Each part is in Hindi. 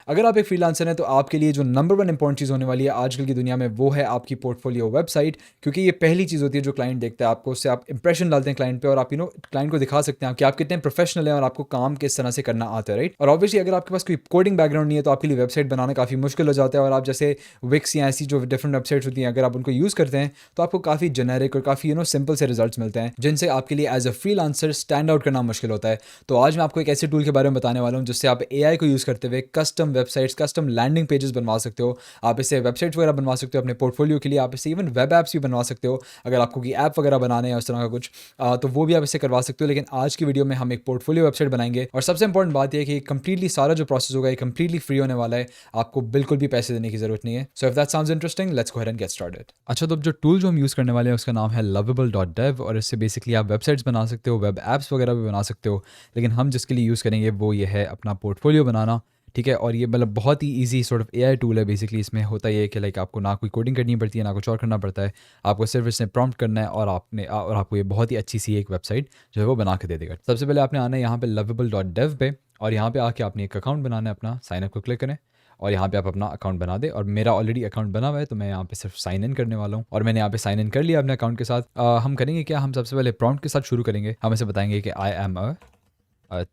अगर आप एक फ्रीलांसर हैं तो आपके लिए जो नंबर वन इंपॉर्टेंट चीज़ होने वाली है आजकल की दुनिया में वो है आपकी पोर्टफोलियो वेबसाइट, क्योंकि ये पहली चीज़ होती है जो क्लाइंट देखता है आपको, उससे आप इंप्रेशन डालते हैं क्लाइंट पे और आप क्लाइंट को दिखा सकते हैं कि आप कितने प्रोफेशनल हैं और आपको काम किस तरह से करना आता है, राइट। और ऑब्वियसली अगर आपके पास कोई कोडिंग बैकग्राउंड नहीं है तो आपके लिए वेबसाइट बनाना काफ़ी मुश्किल हो जाता है, और आप जैसे विक्स या ऐसी जो डिफरेंट वेबसाइट्स होती हैं अगर आप उनको यूज़ करते हैं तो आपको काफ़ी जेनेरिक और काफ़ी सिंपल से रिजल्ट्स मिलते हैं जिनसे आपके लिए as a freelancer stand out करना मुश्किल होता है। तो आज मैं आपको एक ऐसे टूल के बारे में बताने वाला हूँ जिससे आप एआई को यूज़ करते हुए custom websites, custom landing pages बनवा सकते हो। आप इससे वेबसाइट्स वगैरह बनवा सकते हो अपने पोर्टफोलियो के लिए, आप इससे इवन वेब ऐप्स भी बनवा सकते हो अगर आपको कोई ऐप वगैरह बनाने हैं उस तरह का कुछ, तो वो भी आप इससे करवा सकते हो। लेकिन आज की वीडियो में हम एक पोर्टफोलियो वेबसाइट बनाएंगे और सबसे इंपॉर्टेंट बात यह है कि कंप्लीटली सारा जो प्रोसेस होगा ये कंप्लीटली फ्री होने वाला है, आपको बिल्कुल भी पैसे देने की जरूरत नहीं है। So if that sounds interesting, let's go ahead and get started. अच्छा, तो जो टूल जो हम यूज़ करने वाले हैं उसका नाम है lovable.dev, और इससे बेसिकली आप वेबसाइट्स बना सकते हो, वेब ऐप्स वगैरह भी बना सकते हो। लेकिन हम जिसके लिए यूज़ करेंगे वो ये है अपना पोर्टफोलियो बनाना, ठीक है। और ये मतलब बहुत ही easy sort of AI tool है। बेसिकली इसमें होता ये है कि लाइक आपको ना कोई कोडिंग करनी पड़ती है ना कुछ और करना पड़ता है, आपको सिर्फ इसमें प्रॉम्प्ट करना है और आपको ये बहुत ही अच्छी सी एक वेबसाइट जो है वो बना के दे देगा। सबसे पहले आपने आना है यहाँ पे lovable.dev पे, और यहाँ पे आके आपने एक अकाउंट बनाना है अपना, साइन अप को क्लिक करें और यहाँ पे आप अपना अकाउंट बना दें। और मेरा ऑलरेडी अकाउंट बना हुआ है तो मैं यहाँ पे सिर्फ साइन इन करने वाला हूँ, और मैंने यहाँ पे साइन इन कर लिया अपने अकाउंट के साथ। हम करेंगे क्या, हम सबसे पहले प्रॉम्प्ट के साथ शुरू करेंगे। हम इसे बताएंगे कि I am a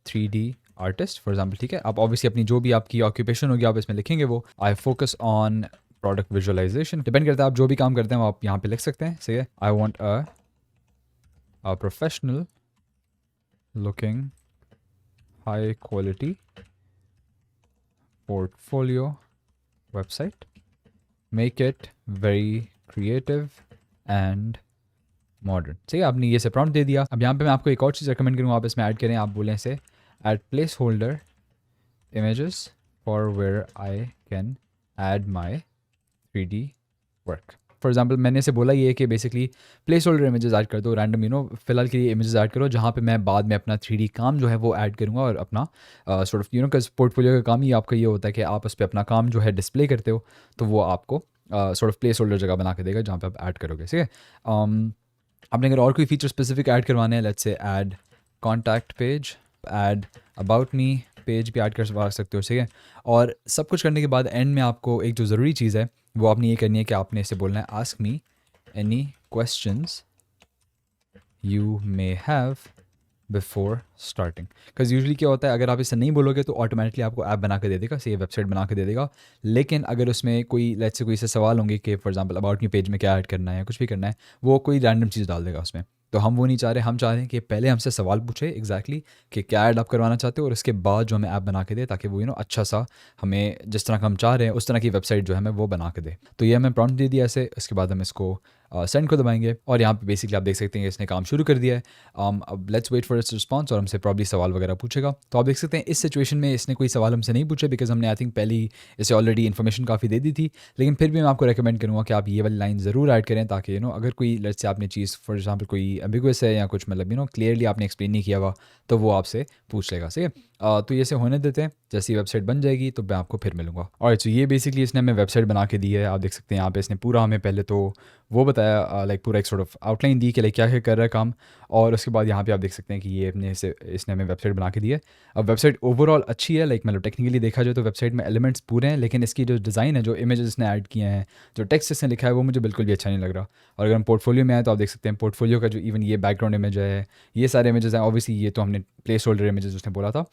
3D artist for example, ठीक है। आप ऑब्वियसली अपनी जो भी आपकी ऑक्यूपेशन होगी आप इसमें लिखेंगे वो। I focus on product visualisation, depend करता है आप जो भी काम करते हैं वो आप यहाँ पे लिख सकते हैं, सही है। I want a professional looking high quality portfolio website, make it very creative and modern, ठीक है। आपने ये से प्रॉम्प्ट दे दिया। अब यहाँ पे मैं आपको एक और चीज़ रिकमेंड करूँगा, आप इसमें ऐड करें, आप बोलें से add placeholder images for where I can add my 3D work. For example मैंने इसे बोला ये है कि basically placeholder images add कर दो, रैंडम फिलहाल के लिए इमेजेस ऐड करो जहाँ पे मैं बाद में अपना 3D काम जो है वो ऐड करूँगा और अपना सॉर्ट ऑफ बिकॉज पोर्टफोलियो का काम ही आपका ये होता है कि आप उस पर अपना काम जो है डिस्प्ले करते हो, तो वो आपको सॉर्ट ऑफ प्लेस होल्डर जगह बना के देगा जहाँ पे आप ऐड करोगे, ठीक है। आपने अगर और कोई फीचर स्पेसिफिक ऐड करवाने हैं, let's say add contact page, add about me page भी ऐड कर सकते हो, ठीक है। और सब कुछ करने के बाद एंड में आपको एक जो ज़रूरी चीज़ है वो आपने ये करनी है कि आपने इसे बोलना है ask me any questions you may have before starting. Because usually क्या होता है अगर आप इसे नहीं बोलोगे तो ऑटोमेटिकली आपको ऐप बना के दे देगा, सही वेबसाइट बना के दे देगा। लेकिन अगर उसमें कोई लेट्स से कोई से सवाल होंगे कि for example about me page में क्या ऐड करना है, कुछ भी करना है, वो कोई रैंडम चीज़ डाल देगा उसमें। तो हम वो नहीं चाह रहे, हम चाह रहे हैं कि पहले हमसे सवाल पूछे एग्जैक्टली कि क्या ऐड आप करवाना चाहते हो, और उसके बाद जो हमें ऐप बना के दे ताकि वो अच्छा सा हमें जिस तरह का हम चाह रहे हैं उस तरह की वेबसाइट जो है हमें वो बना के दे। तो ये हमें प्रॉम्प्ट दे दिया ऐसे, उसके बाद हम इसको सेंड को दबाएंगे और यहाँ पे बेसिकली आप देख सकते हैं कि इसने काम शुरू कर दिया है। अब let's wait for its response, और हमसे प्रॉब्ली सवाल वगैरह पूछेगा। तो आप देख सकते हैं इस सिचुएशन में इसने कोई सवाल हमसे नहीं पूछे बिकॉज हमने आई थिंक पहले ही इसे ऑलरेडी इन्फॉर्मेशन काफ़ी दे दी थी। लेकिन फिर भी मैं आपको रिकमेंड करूँगा कि आप ये वाली लाइन ज़रूर ऐड करें ताकि अगर कोई लेट्स से आपने चीज़ फॉर एग्जाम्पल कोई एम्बिगुअस है या कुछ मतलब क्लियरली आपने एक्सप्लेन नहीं किया हुआ तो वो आपसे पूछ लेगा, सही है। तो ये से होने देते हैं, जैसी वेबसाइट बन जाएगी तो मैं आपको फिर मिलूंगा। और तो ये बेसिकली इसने हमें वेबसाइट बना के दी है। आप देख सकते हैं यहाँ पे इसने पूरा हमें पहले तो वो बताया लाइक पूरा एक सॉर्ट ऑफ आउटलाइन दी कि लाइक क्या क्या कर रहा है काम, और उसके बाद यहाँ पे आप देख सकते हैं कि ये इसने हमें वेबसाइट बना के दी है। अब वेबसाइट ओवरऑल अच्छी है, लाइक मतलब टेक्निकली देखा जाए तो वेबसाइट में एलिमेंट्स पूरे हैं, लेकिन इसकी जो डिज़ाइन है, जो इमेजेस इसने ऐड किए हैं, जो टेक्स्ट इसने लिखा है वो मुझे बिल्कुल भी अच्छा नहीं लग रहा। और अगर हम पोर्टफोलियो में आए तो आप देख सकते हैं पोर्टफोलियो का जो इवन ये बैकग्राउंड इमेज है, ये सारे इमेजेस हैं, ऑब्वियसली ये तो हमने प्लेस होल्डर इमेजेस उसने बोला था।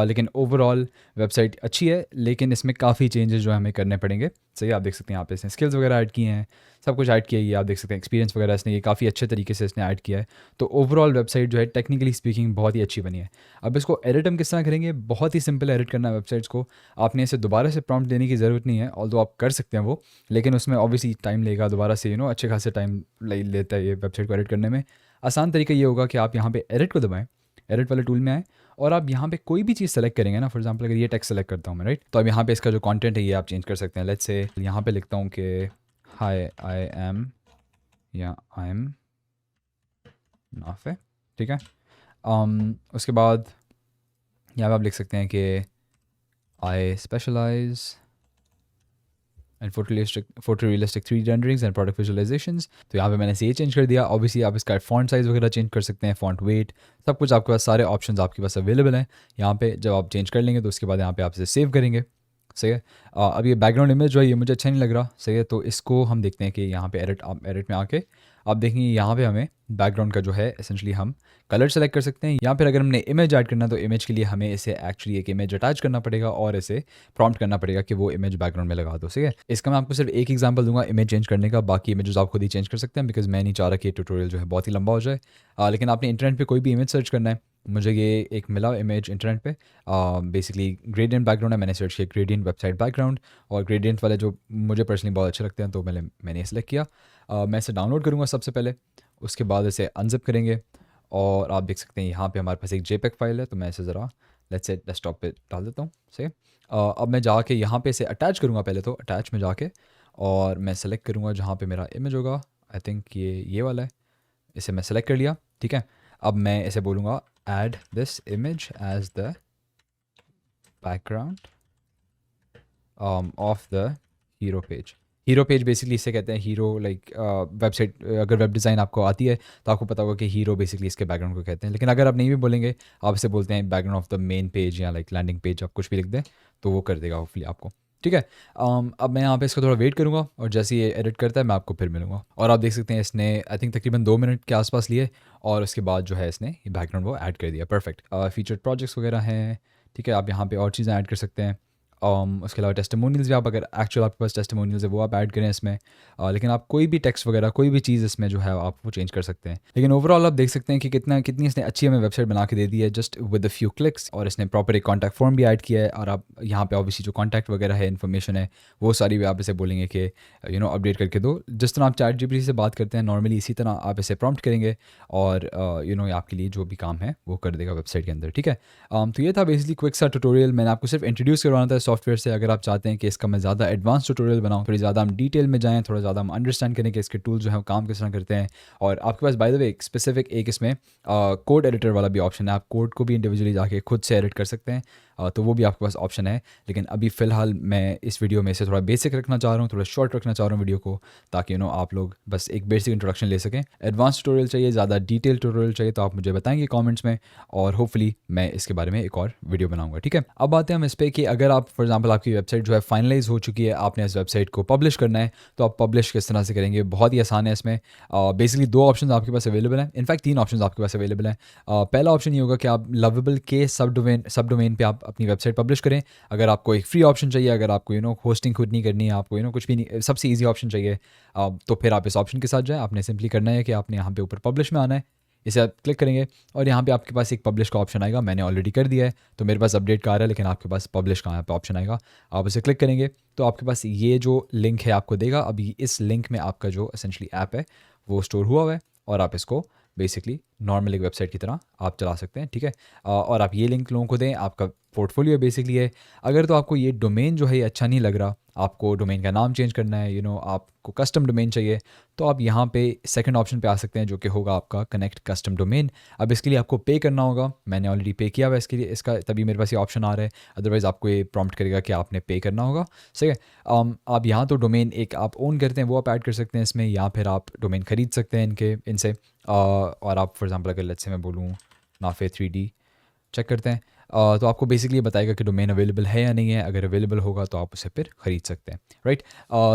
लेकिन ओवरऑल वेबसाइट अच्छी है, लेकिन इसमें काफ़ी चेंजेस जो हमें करने पड़ेंगे, सही आप देख सकते हैं यहाँ पे इसने स्किल्स वगैरह ऐड किए हैं, सब कुछ ऐड किया है। ये आप देख सकते हैं एक्सपीरियंस वगैरह इसने ये काफ़ी अच्छे तरीके से इसने ऐड किया है। तो ओवरऑल वेबसाइट जो है टेक्निकली स्पीकिंग बहुत ही अच्छी बनी है। अब इसको एडिट हम किस तरह करेंगे, बहुत ही सिंपल एडिट करना है वेबसाइट्स को। आपने इसे दोबारा से प्रॉम्प्ट देने की ज़रूरत नहीं है, ऑल्दो आप कर सकते हैं वो, लेकिन उसमें ऑब्वियसली टाइम लेगा दोबारा से अच्छे खासे टाइम लेता है ये वेबसाइट को एडिट करने में। आसान तरीका ये होगा कि आप यहाँ पे एडिट को दबाएं, एडिट वाले टूल में आए और आप यहाँ पे कोई भी चीज़ सेलेक्ट करेंगे ना, फॉर एग्जांपल अगर ये टेक्स्ट सेलेक्ट करता हूँ मैं, राइट, तो अब यहाँ पे इसका जो कंटेंट है ये आप चेंज कर सकते हैं। लेट्स से यहाँ पे लिखता हूँ कि हाय आई एम या आई एम नाफे, ठीक है। उसके बाद यहाँ पे आप लिख सकते हैं कि I specialise and photo realistic 3D renderings and product visualisations. तो यहाँ पे मैंने ये चेंज कर दिया। ऑब्वियसली आप इसका फॉन्ट साइज़ वगैरह चेंज कर सकते हैं, फॉन्ट वेट, सब कुछ आपके पास, सारे ऑप्शंस आपके पास अवेलेबल हैं। यहाँ पे जब आप चेंज कर लेंगे तो उसके बाद यहाँ पे आप इसे सेव करेंगे, सही है। अब ये बैकग्राउंड इमेज जो है ये मुझे अच्छा नहीं लग रहा, सही है। तो इसको हम देखते हैं कि यहाँ पे एडिट में आके आप देखेंगे यहाँ पे हमें बैकग्राउंड का जो है एसेंशली हम कलर सेलेक्ट कर सकते हैं, या फिर अगर हमने इमेज ऐड करना तो इमेज के लिए हमें इसे एक्चुअली एक इमेज अटैच करना पड़ेगा और इसे प्रॉम्प्ट करना पड़ेगा कि वो इमेज बैकग्राउंड में लगा दो, सही है। इसका मैं आपको सिर्फ एक एग्जांपल दूंगा इमेज चेंज करने का, बाकी इमेजेस आप खुद ही चेंज कर सकते हैं, बिकॉज मैं नहीं चाह रहा कि ये ट्यूटोरियल जो है बहुत ही लंबा हो जाए। लेकिन आपने इंटरनेट पर कोई भी इमेज सर्च करना है, मुझे ये एक मिला इमेज इंटरनेट पे, बेसिकली ग्रेडियंट बैकग्राउंड है, मैंने सर्च किया ग्रेडियंट वेबसाइट बैकग्राउंड, और ग्रेडियंट वाले जो मुझे पर्सनली बहुत अच्छे लगते हैं तो मैंने सेलेक्ट किया। मैं इसे डाउनलोड करूँगा सबसे पहले, उसके बाद इसे अनजिप करेंगे और आप देख सकते हैं यहाँ पे हमारे पास एक जेपेग फाइल है। तो मैं इसे ज़रा लेट्स से डेस्कटॉप पे डाल देता हूँ, सही। अब मैं जाके यहाँ पे इसे अटैच करूँगा, पहले तो अटैच में जाके और मैं सेलेक्ट करूँगा जहाँ पे मेरा इमेज होगा, आई थिंक ये वाला है, इसे मैं सेलेक्ट कर लिया, ठीक है। अब मैं इसे बोलूँगा add this image as the background of the hero page। Hero page basically इसे कहते हैं, हीरो लाइक वेबसाइट, अगर वेब डिज़ाइन आपको आती है तो आपको पता होगा कि हीरो बेसिकली इसके बैकग्राउंड को कहते हैं। लेकिन अगर आप नहीं भी बोलेंगे, आप इसे बोलते हैं background of the main page या लाइक लैंडिंग पेज, आप कुछ भी लिख दें तो वो कर देगा होपफुली आपको, ठीक है। अब मैं यहाँ पे इसको थोड़ा वेट करूँगा और जैसे ये एडिट करता है मैं आपको फिर मिलूँगा। और आप देख सकते हैं इसने आई थिंक तकरीबन 2 मिनट के आसपास लिए और उसके बाद जो है इसने ये बैकग्राउंड वो ऐड कर दिया, परफेक्ट। फीचर्ड प्रोजेक्ट्स वगैरह हैं, ठीक है, आप यहाँ पे और चीज़ें ऐड कर सकते हैं। उसके अलावा टेस्टिमोनियल्स भी, आप अगर एक्चुअल आपके पास टेस्टिमोनियल्स है वो आप ऐड करें इसमें। लेकिन आप कोई भी टेक्स्ट वगैरह कोई भी चीज़ इसमें जो है आप वो चेंज कर सकते हैं। लेकिन ओवरऑल आप देख सकते हैं कि कितनी इसने अच्छी हमें वेबसाइट बना के दे दी है just with a few clicks. और इसने प्रॉपर एक कॉन्टैक्ट फॉर्म भी ऐड किया है, और आप यहाँ पे ऑब्वियसली जो कॉन्टैक्ट वगैरह है, इन्फॉर्मेशन है, वो सारी भी आप इसे बोलेंगे कि अपडेट करके दो। जिस तरह आप चैट जीपीटी से बात करते हैं नॉर्मली, इसी तरह आप इसे प्रॉम्प्ट करेंगे और आपके लिए जो भी काम है वो कर देगा वेबसाइट के अंदर, ठीक है। तो ये था बेसिकली क्विक सा ट्यूटोरियल, मैंने आपको सिर्फ इंट्रोड्यूस करवाना था सॉफ्टवेयर से। अगर आप चाहते हैं कि इसका मैं ज़्यादा एडवांस ट्यूटोरियल बनाऊँ, थोड़ी ज़्यादा हम डिटेल में जाएँ, थोड़ा ज़्यादा हम अंडरस्टैंड करें कि इसके टूल जो है वो काम किस तरह करते हैं, और आपके पास बाय द वे एक स्पेसिफिक एक इसमें कोड एडिटर वाला भी ऑप्शन है, आप कोड को भी इंडिविजुअली जाके खुद से एडिट कर सकते हैं, तो वो भी आपके पास ऑप्शन है। लेकिन अभी फ़िलहाल मैं इस वीडियो में इसे थोड़ा बेसिक रखना चाह रहा हूँ, थोड़ा शॉर्ट रखना चाह रहा हूँ वीडियो को, ताकि आप लोग बस एक बेसिक इंट्रोडक्शन ले सकें। एडवांस ट्यूटोरियल चाहिए, ज़्यादा डिटेल ट्यूटोरियल चाहिए तो आप मुझे बताएंगे कमेंट्स में, और होपफुली मैं इसके बारे में एक और वीडियो बनाऊंगा, ठीक है। अब आते हैं हम इस पर कि अगर आप फॉर एग्जांपल आपकी वेबसाइट जो है फाइनलाइज हो चुकी है, आपने इस वेबसाइट को पब्लिश करना है, तो आप पब्लिश किस तरह से करेंगे, बहुत ही आसान है। इसमें बेसिकली 2 ऑप्शन आपके पास अवेलेबल हैं, इनफैक्ट 3 ऑप्शन आपके पास अवेलेबल हैं। पहला ऑप्शन ये होगा कि आप लवेबल के सब डोमेन पे आप अपनी वेबसाइट पब्लिश करें। अगर आपको एक फ्री ऑप्शन चाहिए, अगर आपको होस्टिंग खुद नहीं करनी है, आपको कुछ भी नहीं, सबसे ईजी ऑप्शन चाहिए, तो फिर आप इस ऑप्शन के साथ जाएँ। आपने सिंपली करना है कि आपने यहाँ पे ऊपर पब्लिश में आना है, इसे आप क्लिक करेंगे और यहाँ पे आपके पास एक पब्लिश का ऑप्शन आएगा। मैंने ऑलरेडी कर दिया है तो मेरे पास अपडेट का आ रहा है, लेकिन आपके पास पब्लिश का यहाँ पे ऑप्शन आएगा। आप इसे क्लिक करेंगे तो आपके पास ये जो लिंक है आपको देगा। अभी इस लिंक में आपका जो एसेंशली ऐप है वो स्टोर हुआ है, और आप इसको बेसिकली नॉर्मल एक वेबसाइट की तरह आप चला सकते हैं, ठीक है। और आप ये लिंक लोगों को दें, आपका पोर्टफोलियो बेसिकली है। अगर तो आपको ये डोमेन जो है ये अच्छा नहीं लग रहा, आपको डोमेन का नाम चेंज करना है, आपको कस्टम डोमेन चाहिए, तो आप यहाँ पे सेकंड ऑप्शन पे आ सकते हैं जो कि होगा आपका कनेक्ट कस्टम डोमेन। अब इसके लिए आपको पे करना होगा, मैंने ऑलरेडी पे किया हुआ है इसके लिए, इसका तभी मेरे पास ये ऑप्शन आ रहा है, अदरवाइज़ आपको ये प्रॉम्प्ट करेगा कि आपने पे करना होगा, सही है। आप यहाँ तो डोमेन एक आप ओन करते हैं वो आप ऐड कर सकते हैं इसमें, या फिर आप डोमेन खरीद सकते हैं इनसे। और आप फॉर एग्जांपल अगर लेट्स से मैं बोलूँ नाफे 3D चेक करते हैं, तो आपको बेसिकली बताएगा कि डोमेन अवेलेबल है या नहीं है। अगर अवेलेबल होगा तो आप उसे फिर ख़रीद सकते हैं, राइट।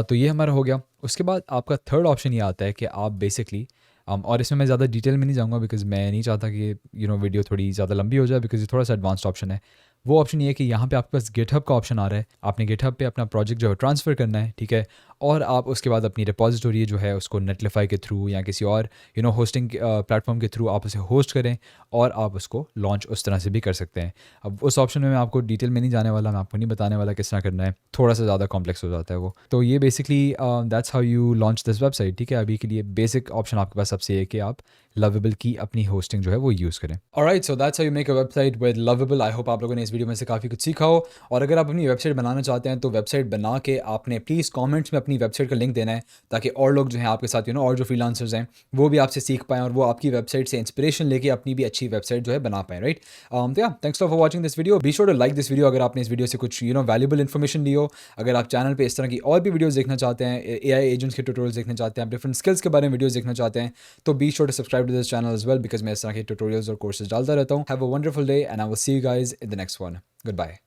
तो ये हमारा हो गया। उसके बाद आपका थर्ड ऑप्शन ये आता है कि आप बेसिकली और इसमें मैं ज़्यादा डिटेल में नहीं जाऊँगा बिकॉज़ मैं नहीं चाहता कि वीडियो थोड़ी ज़्यादा लंबी हो जाए, बिकॉज़ ये थोड़ा सा एडवांस्ड ऑप्शन है। वो ऑप्शन ये है कि यहाँ पे आपके पास गिटहब का ऑप्शन आ रहा है, आपने गिटहब पे अपना प्रोजेक्ट जो है ट्रांसफ़र करना है, ठीक है। और आप उसके बाद अपनी रिपॉजिटरी जो है उसको नेटलिफाई के थ्रू या किसी और होस्टिंग प्लेटफॉर्म के थ्रू आप उसे होस्ट करें, और आप उसको लॉन्च उस तरह से भी कर सकते हैं। अब उस ऑप्शन में मैं आपको डिटेल में नहीं जाने वाला, मैं आपको नहीं बताने वाला किस तरह करना है, थोड़ा सा ज़्यादा कॉम्प्लेक्स हो जाता है वो। तो ये basically that's how you launch this website, ठीक है। अभी के लिए बेसिक ऑप्शन आपके पास सबसे है कि आप लवेबल की अपनी होस्टिंग जो है वो यूज़ करें। Alright, so that's how you make a website with lovable. I hope आप लोगों ने इस वीडियो में से काफ़ी कुछ सीखा हो, और अगर आप अपनी वेबसाइट बनाना चाहते हैं तो वेबसाइट बना के आपने प्लीज़ कमेंट्स में अपनी वेबसाइट का लिंक देना है, ताकि और लोग जो हैं आपके साथ और जो फ्रीलांसर्स हैं वो भी आपसे सीख पाएँ और वो आपकी वेबसाइट से इंस्पिरेशन लेके अपनी भी अच्छी वेबसाइट जो है बना पाएँ, राइट। तो yeah thanks for watching this video. Be sure to like this video अगर आपने इस वीडियो से कुछ वैल्यूबल इन्फॉर्मेशन ली हो। अगर आप चैनल पे इस तरह की और भी वीडियोस देखना चाहते हैं, AI एजेंट्स के ट्यूटोरियल्स देखना चाहते हैं, आप डिफरेंट स्किल्स के बारे में वीडियोस देखना चाहते हैं, तो be sure to subscribe to this channel as well, because मैं इस तरह के ट्यूटोरियल्स और कोर्सेज डालता रहता हूँ। Have a wonderful day and I will see you guys in the next one. Good bye.